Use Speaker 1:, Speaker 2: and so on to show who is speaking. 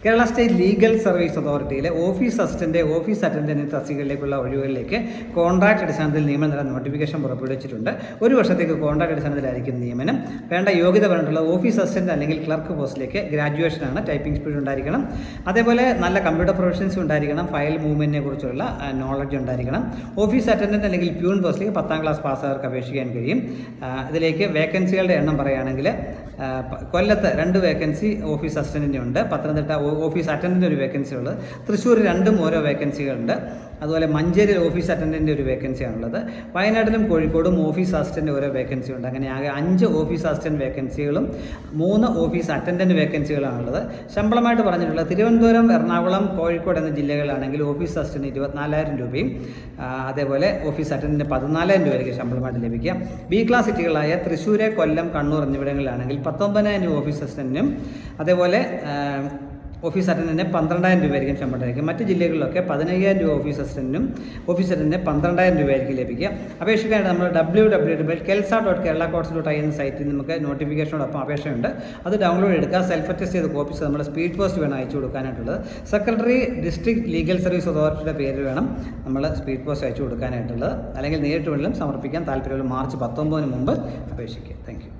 Speaker 1: Kerala state legal service അതോറിറ്റിയിലെ office assistant, office attendant തസ്തികകളിലേക്കുള്ള ഒഴിവുകളിലേക്ക് കോൺട്രാക്ട് അടിസ്ഥാനത്തിൽ നിയമനം നൽകാൻ നോട്ടിഫിക്കേഷൻ പുറപ്പെടുവിച്ചിട്ടുണ്ട്. ഒരു വർഷത്തേക്ക് കോൺട്രാക്ട് അടിസ്ഥാനത്തിലായിരിക്കും നിയമനം. വേണ്ട യോഗ്യത പറഞ്ഞിട്ടുള്ള ഓഫീസ് അസിസ്റ്റന്റ് അല്ലെങ്കിൽ ക്ലർക്ക് പോസ്റ്റിലേക്ക് ഗ്രാജുവേഷനാണ്, ടൈപ്പിംഗ് സ്പീഡ് ഉണ്ടായിരിക്കണം. അതേപോലെ നല്ല കമ്പ്യൂട്ടർ പ്രൊഫഷൻസ് ഉണ്ടായിരിക്കണം. ഫയൽ മൂവ്മെന്റിനെ കുറിച്ചുള്ള നോളജ് ഉണ്ടായിരിക്കണം. ഓഫീസ് അറ്റൻഡന്റ് അല്ലെങ്കിൽ പ്യൂൺ പോസ്റ്റിലേക്ക് 10ാം ക്ലാസ് പാസ്സായവർക്ക് അപേക്ഷിക്കാൻ കഴിയും. ഇതിലേക്ക് വേക്കൻസികളുടെ എണ്ണം പറയുകയാണെങ്കിൽ കൊല്ലത്ത് 2 വേക്കൻസി ഓഫീസ് അസിസ്റ്റന്റിന് ഉണ്ട്. പത്തനംതിട്ട ഓഫീസ് അറ്റൻഡൻ്റ് ഒരു വേക്കൻസി ഉള്ളത്. തൃശ്ശൂർ 2 ഓരോ വേക്കൻസികളുണ്ട്. അതുപോലെ മഞ്ചേരിയിൽ ഓഫീസ് അറ്റൻഡൻ്റ് ഒരു വേക്കൻസിയാണുള്ളത്. വയനാട്ടിലും കോഴിക്കോടും ഓഫീസ് അസിസ്റ്റൻ്റ് ഓരോ വേക്കൻസി ഉണ്ട്. അങ്ങനെ ആകെ 5 ഓഫീസ് അസിസ്റ്റൻറ്റ് വേക്കൻസികളും 3 ഓഫീസ് അറ്റൻഡൻറ്റ് വേക്കൻസികളാണുള്ളത്. ശമ്പളമായിട്ട് പറഞ്ഞിട്ടുള്ളത് തിരുവനന്തപുരം, എറണാകുളം, കോഴിക്കോട് എന്ന ജില്ലകളിലാണെങ്കിൽ ഓഫീസ് അസിസ്റ്റൻറ്റ് 24,000 രൂപയും അതേപോലെ ഓഫീസ് അറ്റൻഡൻറ്റ് 14,000 രൂപയ്ക്ക് ശമ്പളമായിട്ട് ലഭിക്കുക. ബി ക്ലാസ് സിറ്റികളായ തൃശ്ശൂർ, കൊല്ലം, കണ്ണൂർ എന്നിവിടങ്ങളിലാണെങ്കിൽ 19,000 രൂപ ഓഫീസ് അസിസ്റ്റൻറ്റിനും അതേപോലെ ഓഫീസ് അറ്റൻഡൻറ്റിന് 12,000 രൂപയായിരിക്കും ശമ്പളം ലഭിക്കുക. മറ്റ് ജില്ലകളിലൊക്കെ 15,000 രൂപ ഓഫീസ് അസിസ്റ്റൻറ്റിനും ഓഫീസ് അറ്റൻഡൻറ്റിന് 12,000 രൂപയായിരിക്കും ലഭിക്കുക. അപേക്ഷിക്കാനായിട്ട് നമ്മൾ www.kelsa.keralacourts.in എന്ന സൈറ്റിൽ നമുക്ക് നോട്ടിഫിക്കേഷനോടൊപ്പം അപേക്ഷയുണ്ട്. അത് ഡൗൺലോഡ് എടുക്കുക. സെൽഫ് അറ്റസ്റ്റ് ചെയ്ത് കോപ്പീസ് നമ്മുടെ സ്പീഡ് പോസ്റ്റ് വേണം അയച്ചു കൊടുക്കാനായിട്ടുള്ളത്. സെക്രട്ടറി, ഡിസ്ട്രിക്ട് ലീഗൽ സർവീസ് അതോറിറ്റിയുടെ പേര് വേണം നമ്മൾ സ്പീഡ് പോസ്റ്റ് അയച്ചു കൊടുക്കാനായിട്ടുള്ളത്. അല്ലെങ്കിൽ നേരിട്ട് വേണമെങ്കിലും സമർപ്പിക്കാൻ താല്പര്യമുള്ള മാർച്ച് 19 മുമ്പ് അപേക്ഷിക്കുക. Thank you.